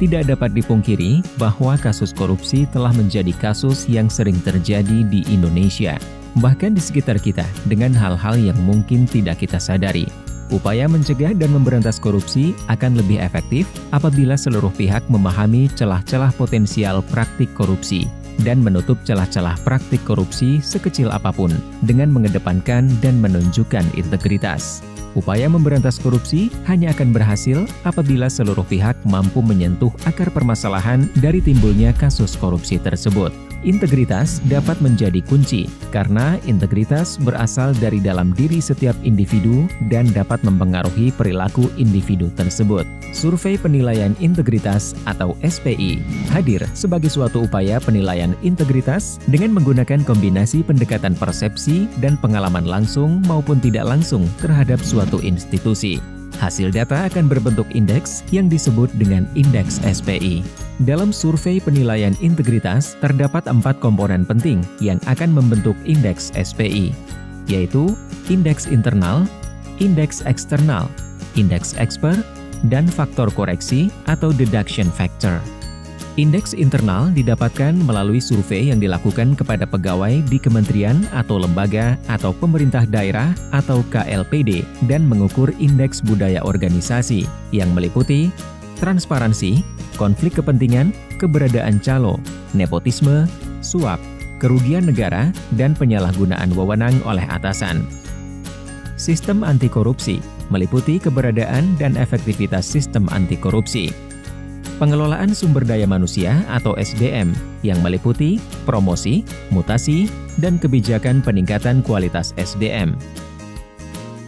Tidak dapat dipungkiri bahwa kasus korupsi telah menjadi kasus yang sering terjadi di Indonesia, bahkan di sekitar kita dengan hal-hal yang mungkin tidak kita sadari. Upaya mencegah dan memberantas korupsi akan lebih efektif apabila seluruh pihak memahami celah-celah potensial praktik korupsi dan menutup celah-celah praktik korupsi sekecil apapun dengan mengedepankan dan menunjukkan integritas. Upaya memberantas korupsi hanya akan berhasil apabila seluruh pihak mampu menyentuh akar permasalahan dari timbulnya kasus korupsi tersebut. Integritas dapat menjadi kunci, karena integritas berasal dari dalam diri setiap individu dan dapat mempengaruhi perilaku individu tersebut. Survei Penilaian Integritas atau SPI hadir sebagai suatu upaya penilaian integritas dengan menggunakan kombinasi pendekatan persepsi dan pengalaman langsung maupun tidak langsung terhadap suatu institusi. Hasil data akan berbentuk indeks yang disebut dengan indeks SPI. Dalam survei penilaian integritas, terdapat 4 komponen penting yang akan membentuk indeks SPI, yaitu indeks internal, indeks eksternal, indeks expert, dan faktor koreksi atau deduction factor. Indeks internal didapatkan melalui survei yang dilakukan kepada pegawai di kementerian atau lembaga atau pemerintah daerah atau KLPD dan mengukur indeks budaya organisasi yang meliputi transparansi, konflik kepentingan, keberadaan calo, nepotisme, suap, kerugian negara, dan penyalahgunaan wewenang oleh atasan. Sistem anti korupsi meliputi keberadaan dan efektivitas sistem anti korupsi. Pengelolaan sumber daya manusia atau SDM yang meliputi promosi, mutasi, dan kebijakan peningkatan kualitas SDM.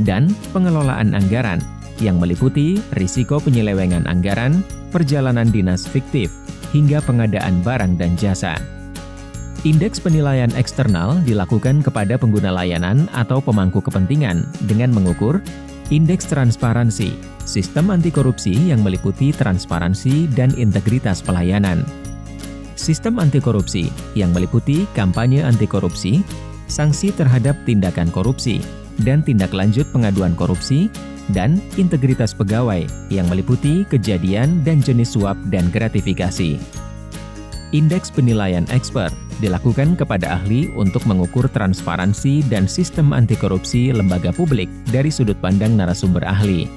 Dan pengelolaan anggaran yang meliputi risiko penyelewengan anggaran, perjalanan dinas fiktif, hingga pengadaan barang dan jasa. Indeks penilaian eksternal dilakukan kepada pengguna layanan atau pemangku kepentingan dengan mengukur indeks transparansi, sistem anti korupsi yang meliputi transparansi dan integritas pelayanan. Sistem anti korupsi yang meliputi kampanye anti korupsi, sanksi terhadap tindakan korupsi, dan tindak lanjut pengaduan korupsi, dan integritas pegawai yang meliputi kejadian dan jenis suap dan gratifikasi. Indeks penilaian expert dilakukan kepada ahli untuk mengukur transparansi dan sistem anti korupsi lembaga publik dari sudut pandang narasumber ahli.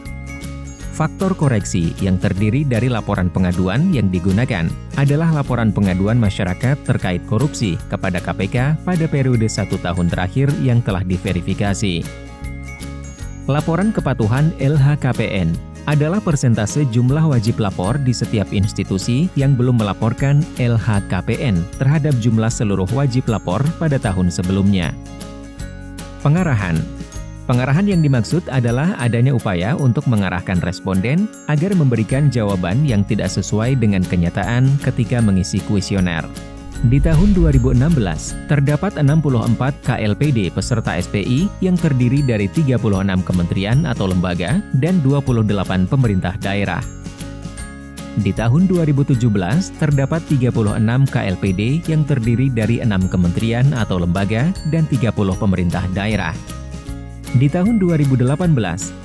Faktor koreksi yang terdiri dari laporan pengaduan yang digunakan adalah laporan pengaduan masyarakat terkait korupsi kepada KPK pada periode 1 tahun terakhir yang telah diverifikasi. Laporan kepatuhan LHKPN adalah persentase jumlah wajib lapor di setiap institusi yang belum melaporkan LHKPN terhadap jumlah seluruh wajib lapor pada tahun sebelumnya. Pengarahan. Pengarahan yang dimaksud adalah adanya upaya untuk mengarahkan responden agar memberikan jawaban yang tidak sesuai dengan kenyataan ketika mengisi kuesioner. Di tahun 2016, terdapat 64 KLPD peserta SPI yang terdiri dari 36 kementerian atau lembaga dan 28 pemerintah daerah. Di tahun 2017, terdapat 36 KLPD yang terdiri dari 6 kementerian atau lembaga dan 30 pemerintah daerah. Di tahun 2018,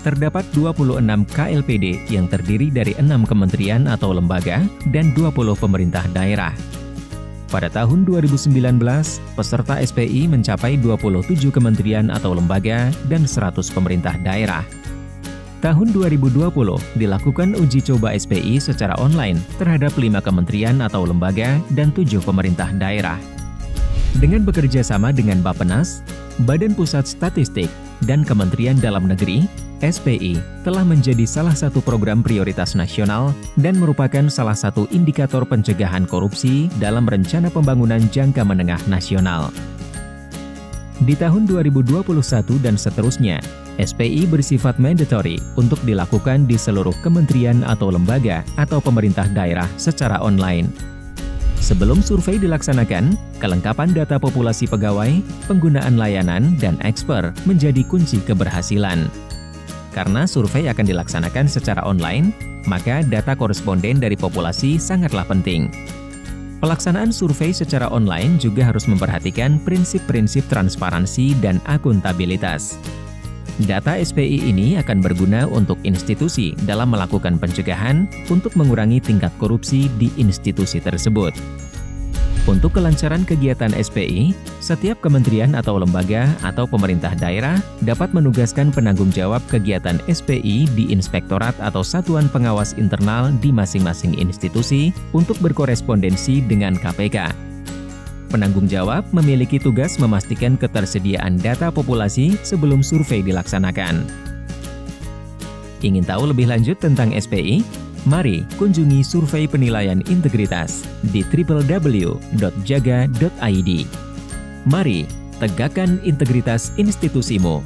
terdapat 26 KLPD yang terdiri dari 6 kementerian atau lembaga dan 20 pemerintah daerah. Pada tahun 2019, peserta SPI mencapai 27 kementerian atau lembaga dan 100 pemerintah daerah. Tahun 2020 dilakukan uji coba SPI secara online terhadap 5 kementerian atau lembaga dan 7 pemerintah daerah. Dengan bekerja sama dengan Bappenas, Badan Pusat Statistik, dan Kementerian Dalam Negeri, SPI telah menjadi salah satu program prioritas nasional dan merupakan salah satu indikator pencegahan korupsi dalam rencana pembangunan jangka menengah nasional. Di tahun 2021 dan seterusnya, SPI bersifat mandatory untuk dilakukan di seluruh kementerian atau lembaga atau pemerintah daerah secara online. Sebelum survei dilaksanakan, kelengkapan data populasi pegawai, penggunaan layanan, dan eksper menjadi kunci keberhasilan. Karena survei akan dilaksanakan secara online, maka data koresponden dari populasi sangatlah penting. Pelaksanaan survei secara online juga harus memperhatikan prinsip-prinsip transparansi dan akuntabilitas. Data SPI ini akan berguna untuk institusi dalam melakukan pencegahan untuk mengurangi tingkat korupsi di institusi tersebut. Untuk kelancaran kegiatan SPI, setiap kementerian atau lembaga atau pemerintah daerah dapat menugaskan penanggung jawab kegiatan SPI di inspektorat atau satuan pengawas internal di masing-masing institusi untuk berkorespondensi dengan KPK. Penanggung jawab memiliki tugas memastikan ketersediaan data populasi sebelum survei dilaksanakan. Ingin tahu lebih lanjut tentang SPI? Mari kunjungi survei penilaian integritas di www.jaga.id. Mari tegakkan integritas institusimu.